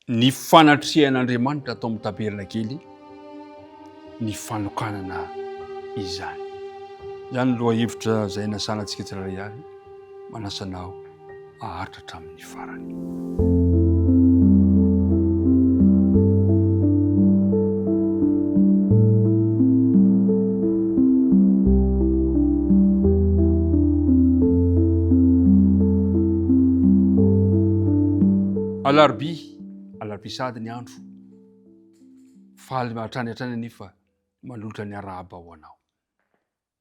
Ny fanatrehan'Andriamanitra atao amin'ny taberna kely, ny fanokanana izany. Izany loha hevitra izay nasanantsika tsirairay avy, manasanao aharitra hatramin'ny farany. Alarobia sady ny andro faly hatrany nefa manolotra ny arahaba ho anao.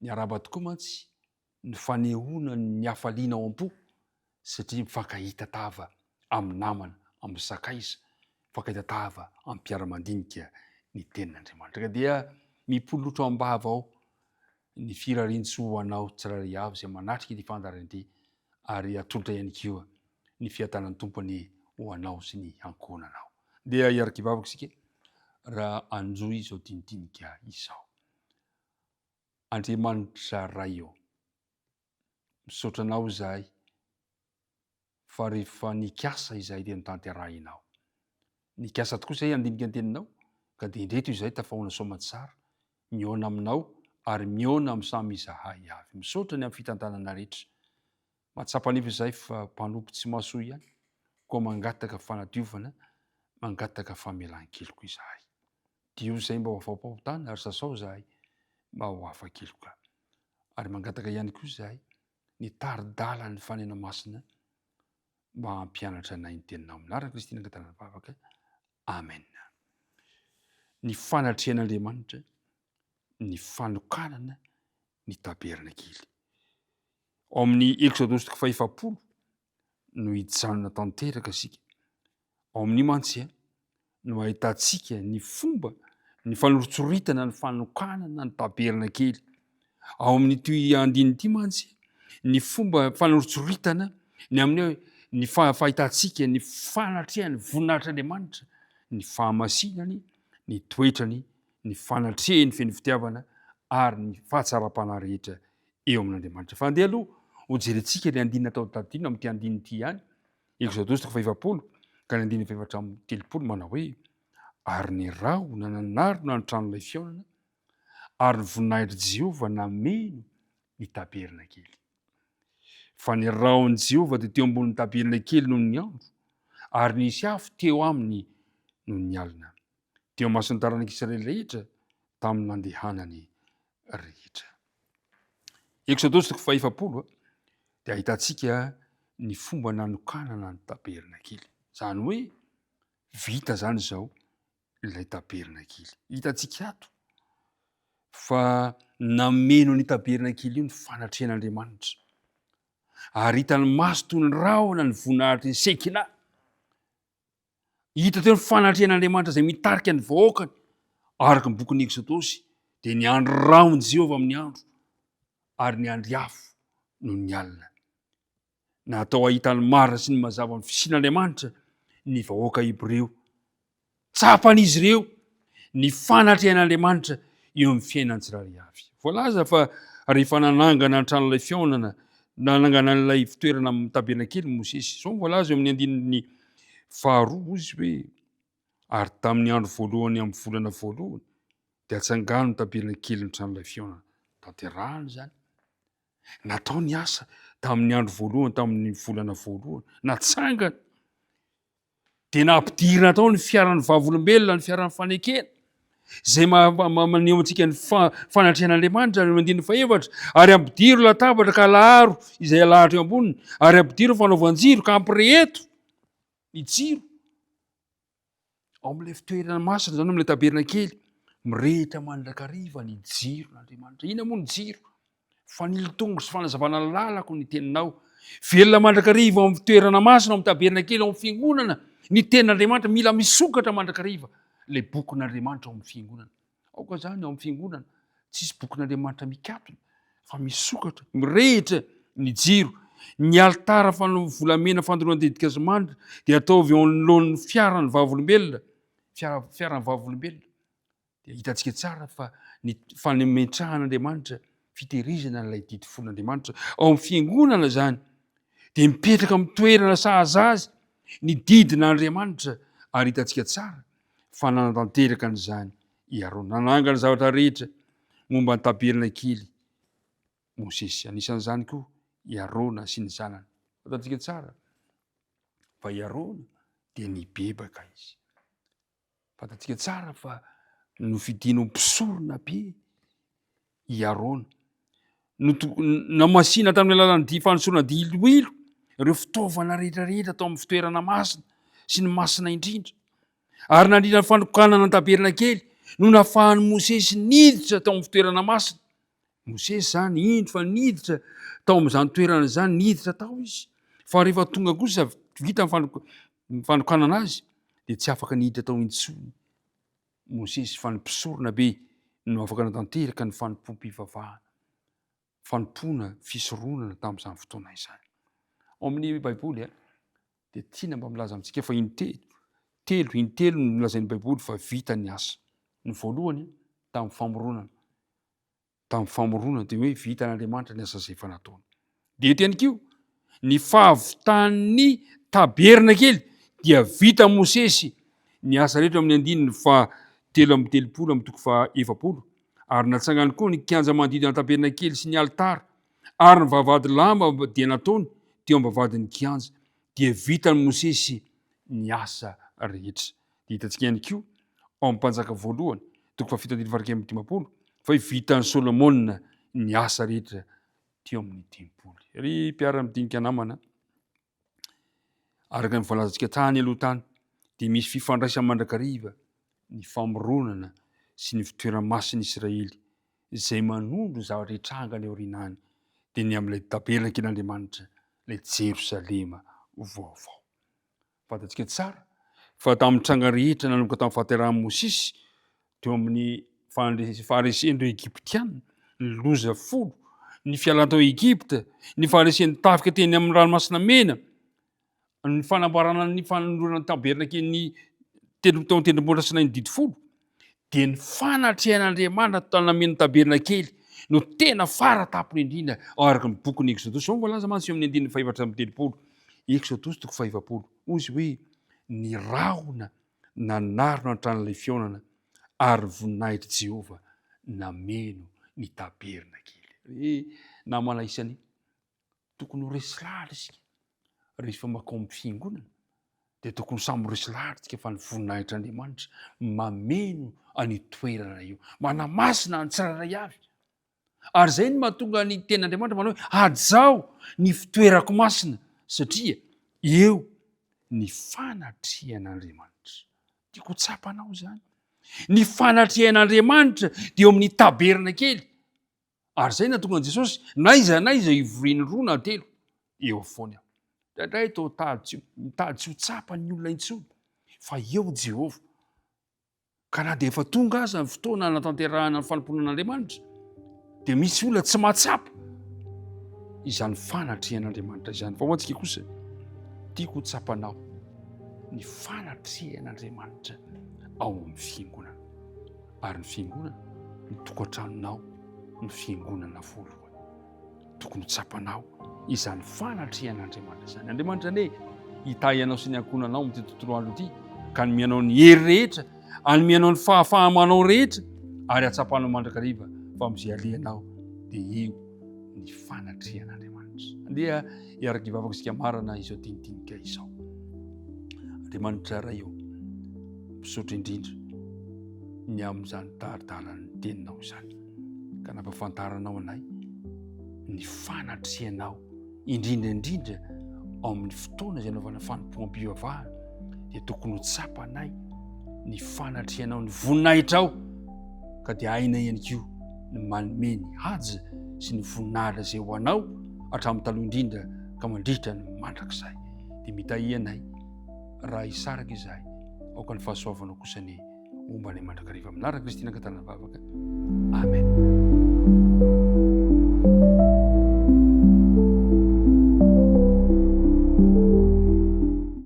Ny arahaba tokoa mantsy ny fanehoana ny hafaliana ao am-po satria mifankahita tava amin'ny namana, amin'ny sakaiza, mifankahita tava amin'ny mpiara-mandinika ny tenin'Andriamanitra. Ka dia mipolotra ao am-bava ao ny firarian-tsoa ho anao tsirairay avy izay manatrika ity fandaharana ity, ary atolotra ihany koa ny fiatanan'ny tompony ho anao sy ny ankohonanao. Dia hiaraka hivavaka isika raha anjoy izao dinidinika izao. Andriamanitra ray eo, misaotra anao izahay fa rehefa nikasa izahay dia nitanterahinao. Nikasa tokoa izahay handinika ny teninao, ka dia indreto izahay tafahoana soamantsara, mihaona aminao ary mihaona amin'ny samy izahay avy. Misaotra ny amin'ny fitantanana rehetra. Mahatsapa nefa izahay fa mpanompo tsy mahasoa ihany, koa mangataka fanadiovana, mangataka famelan-keloka izahay. Dio izahay mba ho afampahotana ary sasao izahay mba ho afa-keloka. Ary mangataka ihany koa izahay ny tari-dalan'ny fanena masina mba hampianatra anay ny teninao. Amin'araka Kristy nangatana vavaka. Amen. Ny fanatrehan'Andriamanitra, ny fanokanana ny taberna kely. Ao amin'ny Exodosy 4 no hijanona tanteraka sika. Ao amin'ny mantsy no ahitantsika ny fomba ny fanoritsoritana ny fanokanana ny taberna kely. Ao amin'ny ty andiny ity mantsy ny fomba fanoritsoritana ny amin'ny ny fahitantsika ny fanatrehany voninahitr'Andriamanitra, ny fahamasinany, ny toetrany, ny fanatrehany feno fitiavana ary ny fahatsara-panahy rehetra eo amin'Andriamanitra. Fa andeha aloha ho jerentsika ny andinina tao tatino amin'ity andiny ity ihany. Exodosy 4 ka ny andiny 4:30 manao hoe: ary ny rao nananarona ny tranon'ilay fihaonana ary ny voninahitry Jehova nameno ny taberna kely. Fa ny raon'i Jehova dia teo ambonin'ny taberna kely noho ny andro, ary nisy afo teo aminy noho ny alina, teo mason'ny taranak'Israely rehetra tamin'ny nandehanany rehetra. Exodosy 4 dia ahitantsika ny fomba nanokanana ny taberna kely. Zany hoe vita zany zao ilay taberna kely. Hitantsika ato fa nameno ny taberna kely io ny fanatrehan'Andriamanitra. Ary hitany maso toy ny rahona ny voninahitry ny sekina. Hita teo ny fanatrehan'Andriamanitra izay mitarika ny vahoakany. Araka ny bokin'ny Exodosy dia ny andro rahon'i Jehova amin'ny andro ary ny andro afo noho ny alina. Natao ahitany marina sy ny mazava amin'ny fisian'Andriamanitra ny vahoaka Hebreo. Tsapan'izy ireo ny fanatrehan'Andriamanitra eo amin'ny fiainany tsirairay avy. Voalaza fa rehefa nanangana ny tranon'ilay fihaonana, nanangana an'ilay fitoerana amin'ny taberna kely Mosesy. Zao voalaza eo amin'ny andininy 2 izy hoe: ary tamin'ny andro voalohany amin'ny volana voalohany dia atsangano ny taberna kely ny tranon'ilay fihaonana. Tanterahany zany. Natao ny asa tamin'ny andro voalohany, tamin'ny volana voalohany, natsangana. Dia nampidirina tao ny fiaran'ny vavolombelona, ny fiaran'ny fanekena, izay maneho antsika ny fanatrehan'Andriamanitra ny andininy 4, ary ampidiro latabatra ka laharo izay alahatra eo amboniny, ary ampidiro fanaovan-jiro ka ampireheto ny jiro. Ao amin'ilay fitoerana masina zany, amin'ilay taberna kely, mirehitra mandrakariva ny jiron'Andriamanitra. Ina moa ny jiro? Fanilitongo sy fanazavana lalako ny teninao. Velona mandrakariva ao amin'ny fitoerana masina, ao amin'ny taberna kely, ao amin'ny fiangonana. Ny tenin'Andriamanitra mila misokatra mandrakariva. Ilay bokin'Andriamanitra ao amin'ny fiangonana. Aoka zany ao amin'ny fiangonana tsisy bokin'Andriamanitra mikatona, fa misokatra, mirehitra ny jiro. Ny altara volamena fandoroana dedikazimandry dia ataovy eo anoloan'ny fiaran'ny vavolombelona, fiaran'ny vavolombelona. Dia hitantsika tsara fa ny fanemetrahan'Andriamanitra, fitehirizana ilay didy fon'Andriamanitra ao amin'ny fiangonana zany, dia mipetraka amin'ny toerana sahaza azy ny didin'Andriamanitra Ary hitantsika tsara fa nanatanteraka an'izany i Arona, nananga ny zavatra rehetra momba ny taberna kely Mosesy. Anisan'izany koa i Arona sy ny zanany. Hitantsika tsara fa i Arona dia nibebaka izy. Fantatsika tsara fa nofidianao mpisorona be i Arona. Namasina tamin'ny alalan'ny fanosorana diloilo ireo fitaovana rehetrarehetra tao amin'ny fitoerana masina sy ny masina indrindra. Ary nandrina ny fanokanana ny taberna kely no nahafahany Mosesy niditra tao amin'ny fitoerana masina. Mosesy zany indro fa niditra tao amin'izany toerana zany, niditra tao izy. Fa rehefa tonga kosa vita ny fanokanana azy dia tsy afaka niditra tao intsony Mosesy, fa ny mpisorona be no afaka natanteraka ny fanompom-pivavahana, fanompoana fisoronana tamin'izany fotoana izany. Ao amin'ny Baiboly dia tiana mba milaza amintsika fa intelo no milazain'ny Baiboly fa vita ny asa. Ny voalohany tamin'ny famoronana. Tamin'ny famoronana dia hoe vitan'Andriamanitra ny asa izay efa nataony. Dia eto ihany koa ny fahavitan'ny taberna kely dia vita Mosesy ny asa rehetra amin'ny andininy fa 7:30 ary natsangany koa ny kianja manodidina ny taberna kely sy ny alitara ary ny vavahady lamba dia nataony teo amin'ny vavahadin'ny kianja dia vitany Mosesy ny asa rehetra. Dia hitantsika ihany koa ao amin'ny Mpanjaka voalohany 7:50 fa vitany Solomona ny asa rehetra teo amin'ny tempoly. Ry mpiara-midinika namana, araka ny voalazantsika tany aloha tany dia misy fifandraisana mandrakariva ny famoronana sy ny fitoeran-masina Israely izay manondro zavatra hitranga ny aorinany dia ny amin'ilay taberna ken'Andriamanitra, ilay Jerosalema vaovao. Fantatsika tsara fa tamin'ny tranga rehetra nanomboka tamin'ny fahaterahan'i Mosesy teo amin'ny faharesen'ireo Egyptiana, ny loza folo, ny fialana tao Egypta, ny faharesen'ny tafika teny amin'ny ranomasina mena, ny fanamboarana ny fanondrona ny taberna kely tao tendrombohitra sy ny didy folo, dia ny fanatrehan'Andriamanitra tao namen'ny taberna kely no tena faratapony indrindra ao araka ny bokin'ny Exodosy. Ao voalaza mantsy eo amin'ny andininy 430. Exodosy 4:20. Ozy hoe ny rahona nanarona ny tranon'ilay fionana ary voninahitry Jehova nameno ny taberna kely. Namana isany tokony ho resy lahatra isika rehefa makao amin'ny fiangonana dia tokony samy resy lahatra isika fa ny voninahitr'Andriamanitra mameno any toerana io, manamasina ny tsirairay avy. Ary izay no mahatonga ny ten'Andriamanitra manao hoe hajaho ny fitoerako masina satria eo ny fanatrehan'Andriamanitra. Tiako tsapanao zany. Ny fanatrehan'Andriamanitra dia eo amin'ny taberna kely. Ary izay nahatonga Jesosy naiza ivoriany 2 na 3 eo foana aho. Indray tao mitady tsy ho tsapan'ny olona intsony fa eo Jehova. Ka na dia efa tonga aza ny fotoana natanterahana ny fanomponan'Andriamanitra dia misy olona tsy mahatsapa izany fanatrehan'Andriamanitra izany. Fa ho antsika kosa tiako tsapanao ny fanatrehan'Andriamanitra ao amin'ny fiangonana. Ary ny fiangonana ny tokantranonao, ny fiangonana voalohany. Tokony tsapanao izany fanatrehan'Andriamanitra izany. Andriamanitra ane hitahianao sy ny ankonanao amin'ity tontolo andro ity ka nomeanao ny hery rehetra, anomeanao ny fahafahamanao rehetra ary atsapanao mandrakariva fa amin'izay alehanao dia eo ny fanatrehan'Andriamanitra. Andeha hiaraka hivavaka isika marana izao dindinika izao. Andriamanitra ray eo misaotra indrindra ny amin'izany taridalany teninao izany ka nampahafantaranao anay ny fanatrehanao indrindra ao amin'ny fotoana izay anaovana fanompoam-pivavahana dia tokony ho tsapanay ny fanatrehanao, ny voninahitrao ka dia hainay ihany koa ny manome ny haja sy ny voninahitra izay ho anao hatramin'ny taloha indrindra ka mandritra ny mandrakizay. Dia mitahianay raha hisaraka izahay aoka ny fahasoavanao kosa ny momba ny mandrakariva amin'ara Kristy nankatana vavaka. Amen.